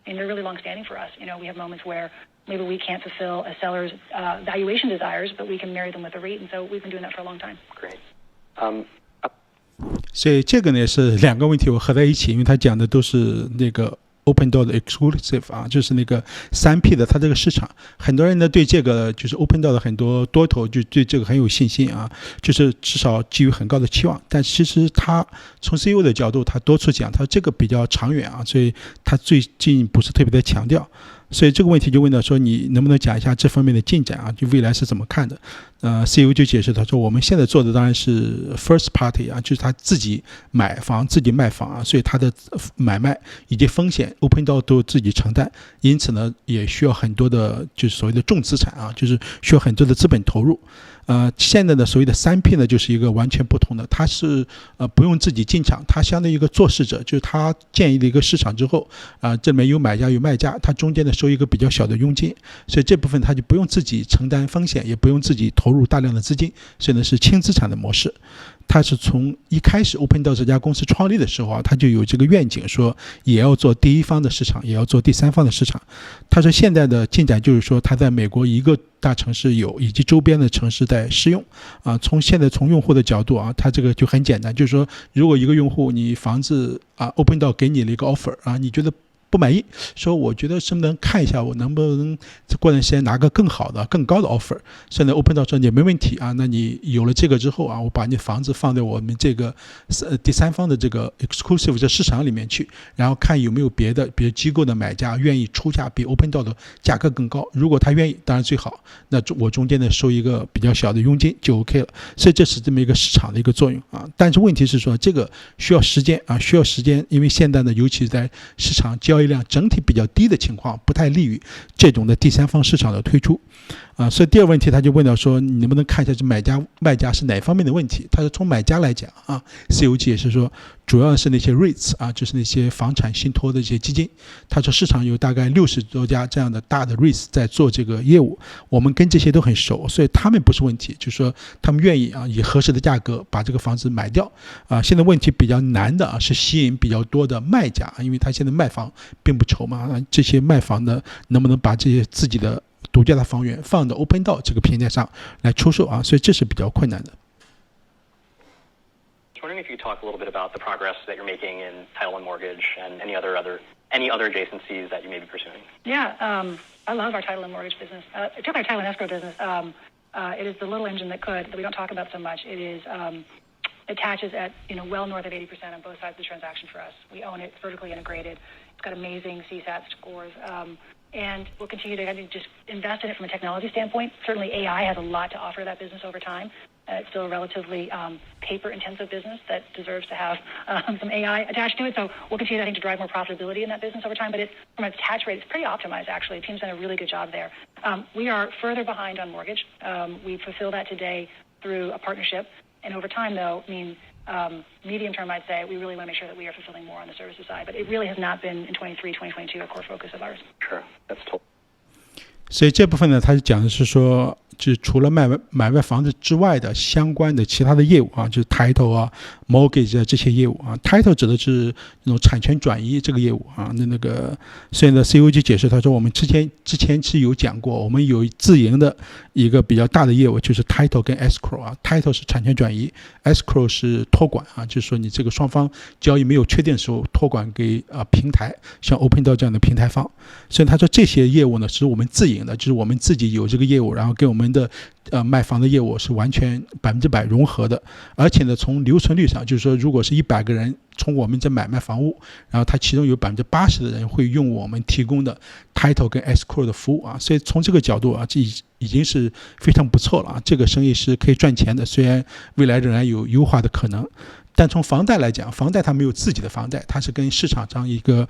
and they're really long-standing for us. We have moments where maybe we can't fulfill a seller's valuation desires, but we can marry them with a REIT, and so we've been doing that for a long time. Great. 所以这个呢是两个问题我合在一起，因为他讲的都是那个Opendoor 的 exclusive 啊，就是那个3P 的它这个市场，很多人呢对这个就是 Opendoor 的很多多头就对这个很有信心啊，就是至少基于很高的期望。但其实他从 CEO 的角度，他多次讲，他这个比较长远啊，所以他最近不是特别的强调。所以这个问题就问到说，你能不能讲一下这方面的进展啊？就未来是怎么看的？CEO 就解释他说，我们现在做的当然是 first party 啊，就是他自己买房、自己卖房啊，所以他的买卖以及风险 Opendoor 都自己承担，因此呢，也需要很多的就是所谓的重资产啊，就是需要很多的资本投入。现在的所谓的3P 呢，就是一个完全不同的，它是不用自己进场，它相当于一个做事者，就是它建立了一个市场之后这里面有买家有卖家，它中间的收一个比较小的佣金，所以这部分它就不用自己承担风险，也不用自己投入大量的资金，所以呢是轻资产的模式。他是从一开始 Opendoor 这家公司创立的时候啊，他就有这个愿景，说也要做第一方的市场，也要做第三方的市场。他说现在的进展就是说，他在美国一个大城市有，以及周边的城市在试用啊。现在从用户的角度啊，他这个就很简单，就是说，如果一个用户你房子Opendoor 给你了一个 offer 啊，你觉得不满意，说我觉得是不是能看一下我能不能过段时间拿个更好的更高的 offer。 现在 Opendoor 说也没问题啊，那你有了这个之后啊，我把你房子放在我们这个第三方的这个 exclusive 的市场里面去，然后看有没有别的比如机构的买家愿意出价比 Opendoor 的价格更高，如果他愿意当然最好，那我中间呢收一个比较小的佣金就 OK 了。所以这是这么一个市场的一个作用啊。但是问题是说这个需要时间啊，需要时间，因为现在呢尤其在市场交易量整体比较低的情况，不太利于这种的第三方市场的推出所以第二个问题他就问到说，你能不能看一下这买家卖家是哪方面的问题。他说从买家来讲啊 CEO 解释说主要是那些 REITs 啊，就是那些房产信托的一些基金。他说市场有大概60多家这样的大的 REITs 在做这个业务，我们跟这些都很熟，所以他们不是问题，就是说他们愿意以合适的价格把这个房子买掉现在问题比较难的是吸引比较多的卖家，因为他现在卖房并不愁嘛这些卖房的能不能把这些自己的独家的房源放到 Opendoor 这个平台上来出售所以这是比较困难的。I was wondering if you could talk a little bit about the progress that you're making in title and mortgage and any other adjacencies that you may be pursuing. Yeah, I love our title and mortgage business. Particularly our title and escrow business. It is the little engine that we don't talk about so much. It attaches at well north of 80% on both sides of the transaction for us. We own it, vertically integrated. It's got amazing CSAT scores. And we'll continue to just invest in it from a technology standpoint. Certainly AI has a lot to offer that business over time. It's still a relatively paper-intensive business that deserves to have some AI attached to it. So we'll continue, I think, to drive more profitability in that business over time. But from an attach rate, it's pretty optimized, actually. The team's done a really good job there. We are further behind on mortgage. We fulfill that today through a partnership. And over time, though, medium term, I'd say, we really want to make sure that we are fulfilling more on the services side. But it really has not been in 23, 2022 a core focus of ours. Sure, that's totally. 所以这部分呢，他讲的是说，就是除了买卖房子之外的相关的其他的业务就是 title mortgage 这些业务title 指的是那种产权转移这个业务那个，所以呢 CEO 就解释他说，我们之前是有讲过，我们有自营的一个比较大的业务，就是 title 跟 escrow title 是产权转移 ，escrow 是托管就是说你这个双方交易没有确定的时候托管给平台，像 Opendoor 这样的平台方。所以他说这些业务呢是我们自营的，就是我们自己有这个业务，然后跟我们的卖房的业务是完全100%融合的。而且呢从留存率上，就是说如果是100个人从我们这买卖房屋，然后他其中有80%的人会用我们提供的 title 跟 escrow 的服务所以从这个角度这已经是非常不错了这个生意是可以赚钱的，虽然未来仍然有优化的可能。但从房贷来讲，房贷它没有自己的房贷，它是跟市场上一个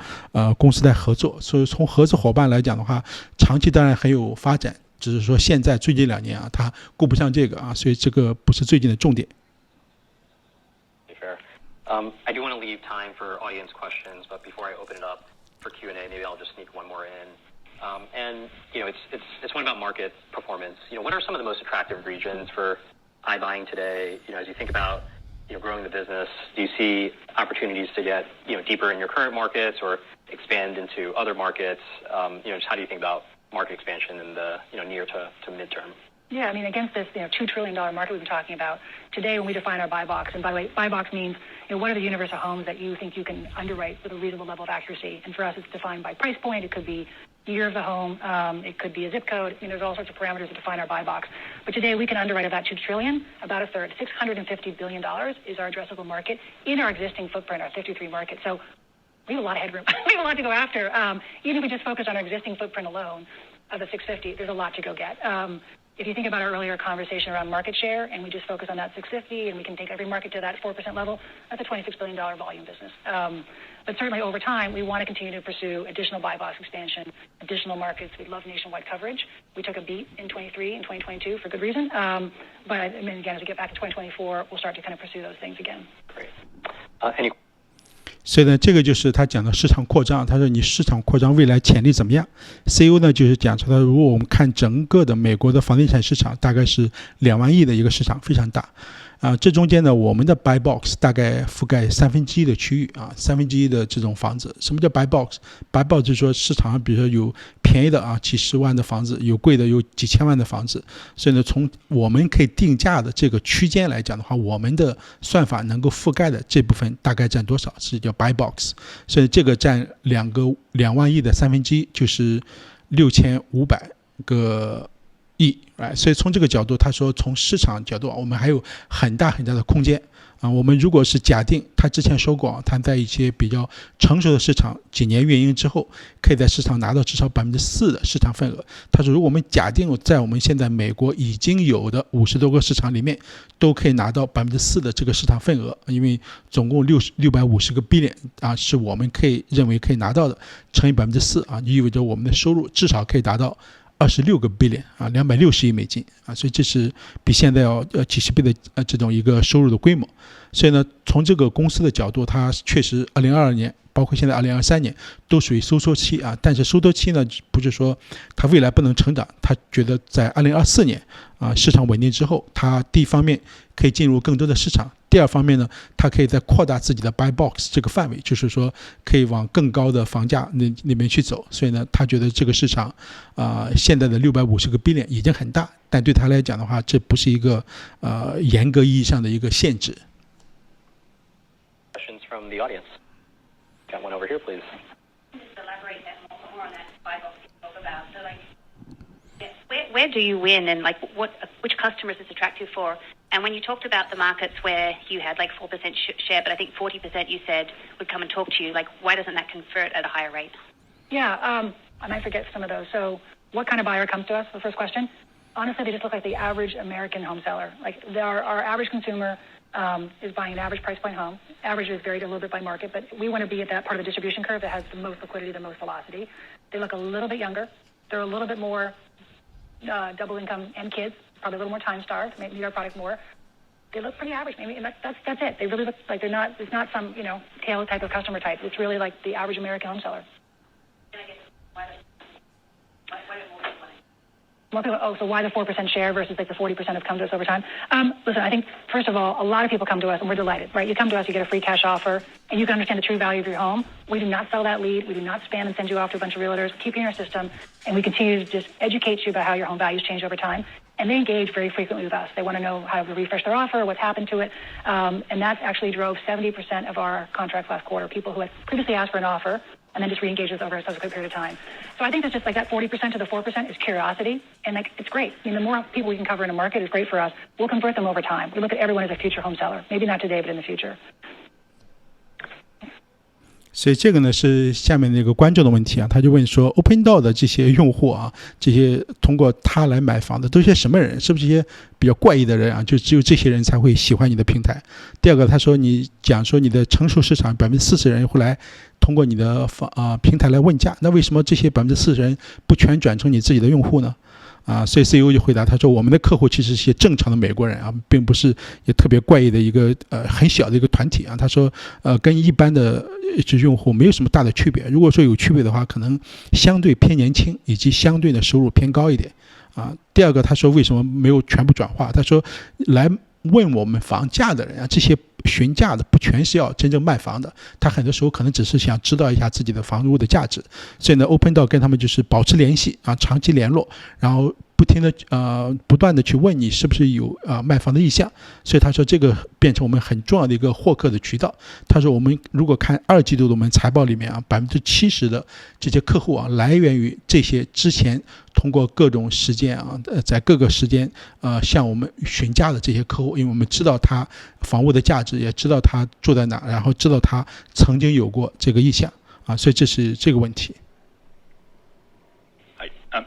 公司在合作，所以从合作伙伴来讲的话，长期当然很有发展，只是说现在最近2年它顾不上这个所以这个不是最近的重点。Fair. I do want to leave time for audience questions, but before I open it up for Q&A, maybe I'll just sneak one more in. And it's one about market performance. What are some of the most attractive regions for iBuying today? As you think about growing the business? Do you see opportunities to get deeper in your current markets or expand into other markets? Just how do you think about market expansion in the near to midterm? Yeah, I mean, against this $2 trillion market we've been talking about, today when we define our buy box, and by the way, buy box means what are the universe of homes that you think you can underwrite with a reasonable level of accuracy? And for us, it's defined by price point. It could be year of the home. It could be a zip code. There's all sorts of parameters that define our buy box. But today we can underwrite about $2 trillion, about a third. $650 billion is our addressable market in our existing footprint, our 53 markets. So we have a lot of headroom. We have a lot to go after. Even if we just focus on our existing footprint alone of the 650, there's a lot to go get. If you think about our earlier conversation around market share, and we just focus on that 650, and we can take every market to that 4% level, that's a $26 billion volume business. But certainly over time, we want to continue to pursue additional buy box expansion, additional markets. We love nationwide coverage. We took a beat in 23 and 2022 for good reason. But I mean, again, as we get back to 2024, we'll start to kind of pursue those things again. Great. 所以呢，这个就是他讲的市场扩张。他说你市场扩张未来潜力怎么样 ？CEO 呢就是讲说，如果我们看整个的美国的房地产市场，大概是2万亿的一个市场，非常大。这中间呢，我们的 buy box 大概覆盖1/3的区域，1/3的这种房子。什么叫 buy box？buy box 就是说市场上，比如说有便宜的几十万的房子，有贵的有几千万的房子。所以呢，从我们可以定价的这个区间来讲的话，我们的算法能够覆盖的这部分大概占多少？是叫 buy box。所以这个占2万亿的1/3，就是6500个亿。所以从这个角度，他说从市场角度，我们还有很大很大的空间我们如果是假定他之前说过他在一些比较成熟的市场几年运营之后，可以在市场拿到至少4%的市场份额。他说如果我们假定在我们现在美国已经有的50多个市场里面都可以拿到4%的这个市场份额，因为总共650个 billion 是我们可以认为可以拿到的，乘以4%意味着我们的收入至少可以达到26个 billion 260亿美金所以这是比现在要几十倍的这种一个收入的规模。所以呢，从这个公司的角度，它确实2022年包括现在2023年都属于收缩期但是收缩期呢，不是说它未来不能成长，他觉得在2024年市场稳定之后，它第一方面可以进入更多的市场，第二方面呢，它可以再扩大自己的 buy box 这个范围，就是说可以往更高的房价那边去走。所以呢，他觉得这个市场现在的650个 billion 已经很大，但对他来讲的话，这不是一个严格意义上的一个限制。Questions from the audience. Got one over here, please. Just elaborate more on that buy box you talk about. So, where do you win, and which customers is attractive for? And when you talked about the markets where you had 4% share, but I think 40% you said would come and talk to you, why doesn't that convert at a higher rate? Yeah, I might forget some of those. So, what kind of buyer comes to us? The first question. Honestly, they just look like the average American home seller. Our average consumer is buying an average price point home. Average is varied a little bit by market, but we want to be at that part of the distribution curve that has the most liquidity, the most velocity. They look a little bit younger. They're a little bit more double income and kids, probably a little more time starved, maybe need our product more. They look pretty average, maybe, and that's it. They really look like they're not. It's not some tail type of customer type. It's really like the average American home seller. And I guess why don't more people? So why the 4% share versus the 40% have come to us over time? Listen, I think, first of all, a lot of people come to us, and we're delighted, right? You come to us, you get a free cash offer, and you can understand the true value of your home. We do not sell that lead. We do not spam and send you off to a bunch of realtors. Keep you in our system, and we continue to just educate you about how your home values change over time. And they engage very frequently with us. They want to know how to refresh their offer, what's happened to it. And that actually drove 70% of our contracts last quarter, people who had previously asked for an offer and then just re-engage us over a subsequent period of time. So I think that's just that 40% to the 4% is curiosity, and it's great. The more people we can cover in a market is great for us. We'll convert them over time. We look at everyone as a future home seller. Maybe not today, but in the future. 所以这个呢是下面那个观众的问题他就问说 Opendoor 的这些用户这些通过他来买房的都是些什么人？是不是一些比较怪异的人就只有这些人才会喜欢你的平台？第二个，他说你讲说你的成熟市场40%人会来通过你的平台来问价，那为什么这些40%人不全转成你自己的用户呢？所以 CEO 就回答他说我们的客户其实是些正常的美国人并不是也特别怪异的一个很小的一个团体他说跟一般的用户没有什么大的区别，如果说有区别的话，可能相对偏年轻，以及相对的收入偏高一点第二个，他说为什么没有全部转化？他说来问我们房价的人啊，这些询价的不全是要真正卖房的，他很多时候可能只是想知道一下自己的房屋的价值。所以呢 Opendoor 跟他们就是保持联系啊，长期联络，然后不断的去问你是不是有卖房的意向。所以他说这个变成我们很重要的一个获客的渠道。他说我们如果看2季度的我们财报里面啊，70%的这些客户啊，来源于这些之前通过各种时间啊，在各个时间向我们询价的这些客户，因为我们知道他房屋的价值，也知道他住在哪，然后知道他曾经有过这个意向啊，所以这是这个问题。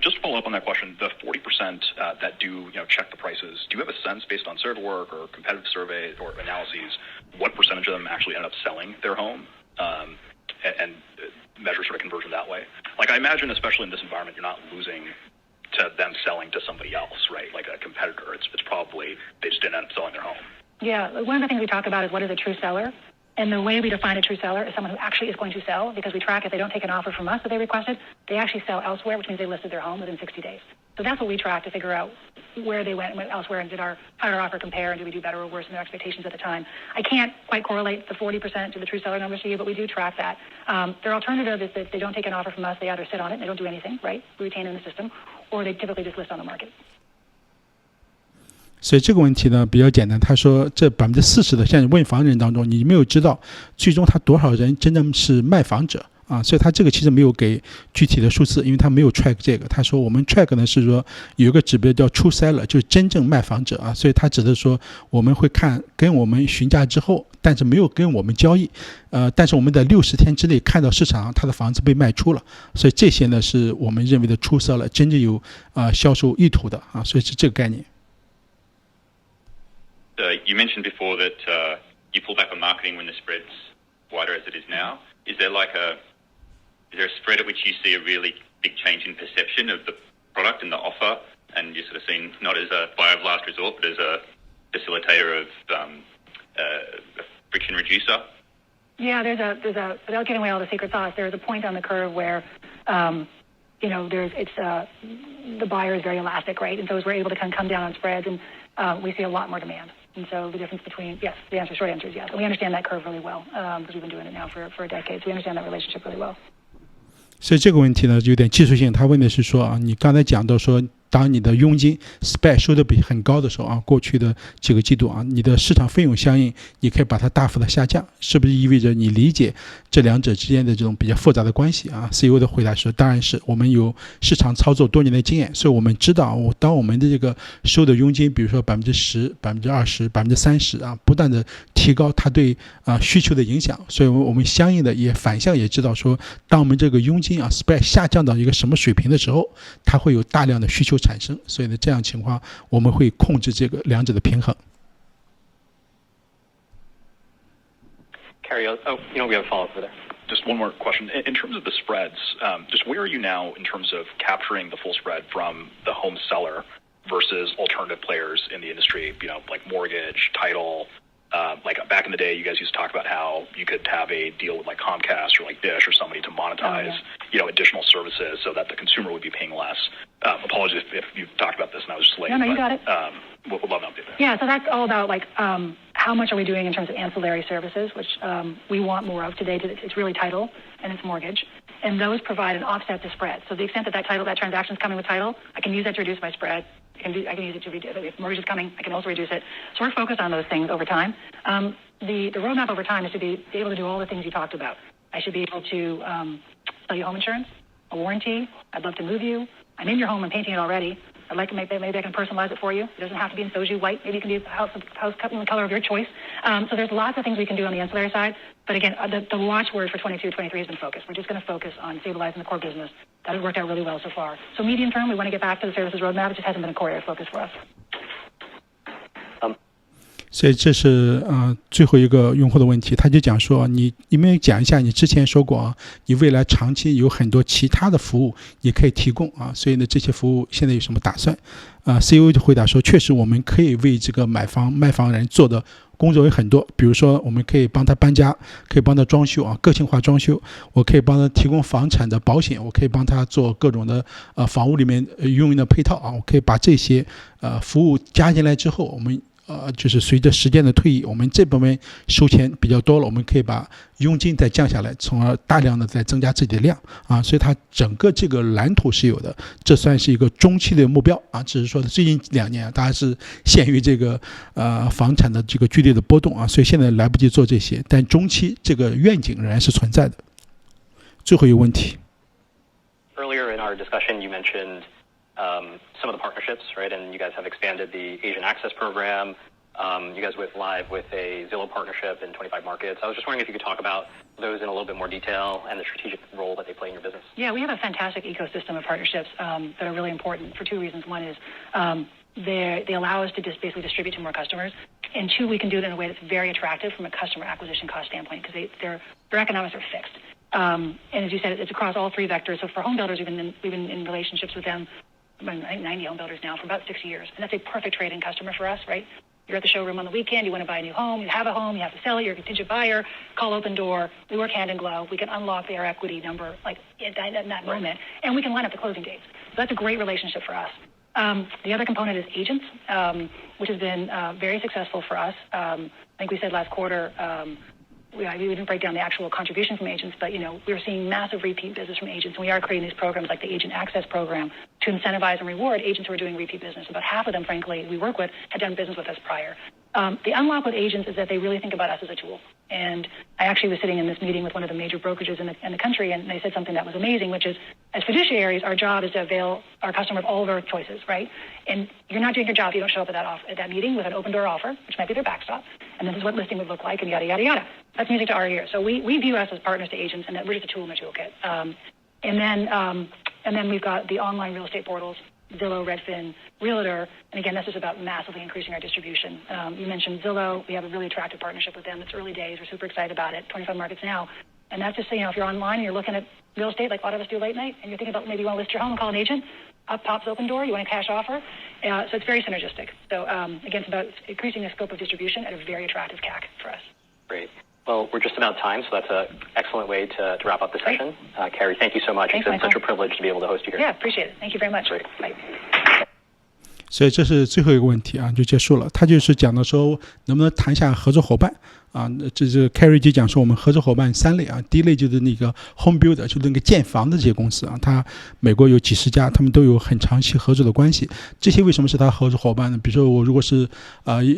Just to follow up on that question, the 40% that do check the prices, do you have a sense based on survey work or competitive survey or analyses what percentage of them actually end up selling their home and measure sort of conversion that way? Like I imagine, especially in this environment, you're not losing to them selling to somebody else, right? Like a competitor. It's probably they just didn't end up selling their home. Yeah, one of the things we talk about is what is a true seller. And the way we define a true seller is someone who actually is going to sell, because we track if they don't take an offer from us that they requested, they actually sell elsewhere, which means they listed their home within 60 days. So that's what we track to figure out where they went elsewhere and how did our offer compare, and did we do better or worse than their expectations at the time. I can't quite correlate the 40% to the true seller numbers to you, but we do track that. Their alternative is that if they don't take an offer from us, they either sit on it and they don't do anything, right? We retain it in the system, or they typically just list on the market. 所以这个问题呢比较简单，他说这40%的现在问房人当中，你没有知道最终他多少人真正是卖房者啊，所以他这个其实没有给具体的数字，因为他没有 track 这个。他说我们 track 呢是说有一个指标叫 true seller， 就是真正卖房者啊，所以他指的说我们会看跟我们询价之后，但是没有跟我们交易，但是我们在60天之内看到市场上他的房子被卖出了，所以这些呢是我们认为的 true seller， 真正有销售意图的啊，所以是这个概念。You mentioned before that you pull back on marketing when the spread's wider as it is now. Is there a spread at which you see a really big change in perception of the product and the offer, and you're sort of seen not as a buyer of last resort, but as a facilitator of a friction reducer? Yeah, there's a without giving away all the secret sauce, there's a point on the curve where the buyer is very elastic, right? And so as we're able to kind of come down on spreads, and we see a lot more demand. And so the difference between, yes, short answer is yes. And we understand that curve really well because we've been doing it now for a decade. So we understand that relationship really well. 所以这个问题呢有点技术性，他问的是说啊，你刚才讲到说，当你的佣金 spread 收的比很高的时候啊，过去的几个季度啊，你的市场费用相应你可以把它大幅的下降，是不是意味着你理解这两者之间的这种比较复杂的关系啊 ？CEO 的回答是，当然是，我们有市场操作多年的经验，所以我们知道，当我们的这个收的佣金，比如说10%、20%、30%啊，不断的提高它对需求的影响，所以我们相应的也反向也知道说，当我们这个佣金spread 下降到一个什么水平的时候，它会有大量的需求产生，所以呢，这样情况我们会控制这个两者的平衡。Carrie, we have a follow-up over there. Just one more question. In terms of the spreads, just where are you now in terms of capturing the full spread from the home seller versus alternative players in the industry, like mortgage, title? Like back in the day, you guys used to talk about how you could have a deal with like Comcast or like Dish or somebody to monetize, additional services so that the consumer would be paying less. Apologies if you've talked about this and I was just late. No, you got it. We'll love an update there. Yeah, so that's all about like how much are we doing in terms of ancillary services, which we want more of today. It's really title and it's mortgage. And those provide an offset to spread. So the extent that that transaction is coming with title, I can use that to reduce my spread. I can use it to reduce. If mortgage is coming, I can also reduce it. So we're focused on those things over time. The roadmap over time is to be able to do all the things you talked about. I should be able to sell you home insurance, a warranty. I'd love to move you. I'm in your home and painting it already. I'd like to maybe I can personalize it for you. It doesn't have to be in soju white. Maybe it can be a house cut in the color of your choice. So there's lots of things we can do on the ancillary side. But again, the watchword for 22-23 has been focus. We're just going to focus on stabilizing the core business. That has worked out really well so far. So medium term, we want to get back to the services roadmap. It just hasn't been a core area of focus for us. 所以这是最后一个用户的问题，他就讲说，你没有讲一下你之前说过啊，你未来长期有很多其他的服务也可以提供啊，所以呢这些服务现在有什么打算？CEO 就回答说，确实我们可以为这个卖房人做的工作有很多，比如说我们可以帮他搬家，可以帮他装修啊，个性化装修，我可以帮他提供房产的保险，我可以帮他做各种的房屋里面用的配套啊，我可以把这些服务加进来之后，我们就是随着时间的推移，我们这部分收钱比较多了，我们可以把佣金再降下来，从而大量的再增加自己的量啊，所以它整个这个蓝图是有的，这算是一个中期的目标啊，只是说最近2年它还是限于这个房产的这个剧烈的波动啊，所以现在来不及做这些，但中期这个愿景仍然是存在的。最后一个问题。Earlier in our discussion, you mentioned some of the partnerships, right? And you guys have expanded the Asian Access Program. You guys went live with a Zillow partnership in 25 markets. I was just wondering if you could talk about those in a little bit more detail and the strategic role that they play in your business. Yeah, we have a fantastic ecosystem of partnerships that are really important for 2 reasons. One is they allow us to just basically distribute to more customers. And 2, we can do it in a way that's very attractive from a customer acquisition cost standpoint because their economics are fixed. And as you said, it's across all 3 vectors. So for home builders, we've been in relationships with them, I think 90 home builders now for about 6 years. And that's a perfect trade-in customer for us, right? You're at the showroom on the weekend, you want to buy a new home, you have a home, you have to sell it, you're a contingent buyer, call Opendoor, we work hand in glove, we can unlock their equity number like at that moment, and we can line up the closing dates. So that's a great relationship for us. The other component is agents, which has been very successful for us. I think we said last quarter, we didn't break down the actual contribution from agents, but we're seeing massive repeat business from agents, and we are creating these programs like the Agent Access Program to incentivize and reward agents who are doing repeat business. About half of them, frankly, we work with had done business with us prior. The unlock with agents is that they really think about us as a tool. And I actually was sitting in this meeting with one of the major brokerages in the country, and they said something that was amazing, which is, as fiduciaries, our job is to avail our customer of all of our choices, right? And you're not doing your job if you don't show up at that meeting with an Opendoor offer, which might be their backstop, and this is what listing would look like, and yada, yada, yada. That's music to our ears. So we view us as partners to agents, and that we're just a tool in their toolkit. And then we've got the online real estate portals, Zillow, Redfin, Realtor, and again, this is about massively increasing our distribution. You mentioned Zillow. We have a really attractive partnership with them. It's early days. We're super excited about it. 25 markets now. And that's just, if you're online and you're looking at real estate like a lot of us do late night, and you're thinking about maybe you want to list your home and call an agent, up pops Opendoor, you want a cash offer. So it's very synergistic. So again, it's about increasing the scope of distribution at a very attractive CAC for us. Great. Well, we're just about time, so that's an excellent way to wrap up the session. Carrie, thank you so much. Thanks, it's been Michael. such a privilege to be able to host you here. Yeah, appreciate it. Thank you very much. Great. Bye. 所以这是最后一个问题啊，就结束了。他就是讲的说，能不能谈一下合作伙伴啊？这是 Carrie 就讲说，我们合作伙伴3类啊。第一类就是那个 home builder， 就是那个建房的这些公司啊，他美国有几十家，他们都有很长期合作的关系。这些为什么是他合作伙伴呢？比如说我如果是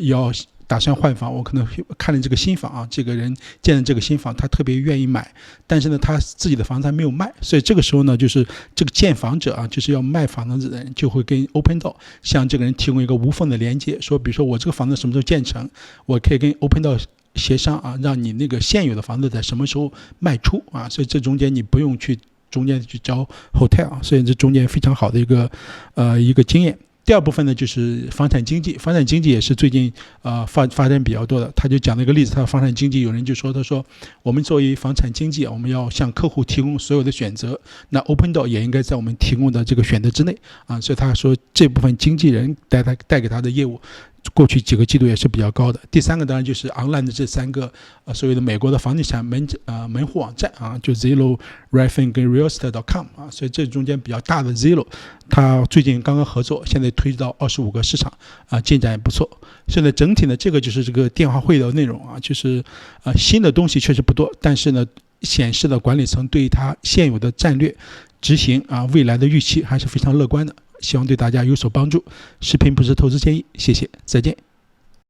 要打算换房，我可能看了这个新房啊，这个人建的这个新房，他特别愿意买，但是呢，他自己的房子还没有卖，所以这个时候呢，就是这个建房者啊，就是要卖房子的人，就会跟 Opendoor 向这个人提供一个无缝的连接，说，比如说我这个房子什么时候建成，我可以跟 Opendoor 协商啊，让你那个现有的房子在什么时候卖出啊，所以这中间你不用去中间去招 hotel 啊，所以这中间非常好的一个经验。第二部分呢，就是房产经纪。房产经纪也是最近发展比较多的。他就讲了一个例子，他房产经纪有人就说，他说我们作为房产经纪，我们要向客户提供所有的选择，那 Opendoor 也应该在我们提供的这个选择之内啊。所以他说这部分经纪人带给他的业务，过去几个季度也是比较高的。第三个当然就是 online 的这3个所谓的美国的房地产门户网站啊，就 Zillow, Redfin 跟 realestate.com 啊，所以这中间比较大的 Zillow， 他最近刚刚合作，现在推到25个市场啊，进展也不错。现在整体呢，这个就是这个电话会的内容啊，就是新的东西确实不多，但是呢，显示了管理层对于他现有的战略执行啊，未来的预期还是非常乐观的。希望对大家有所帮助。视频不是投资建议，谢谢，再见。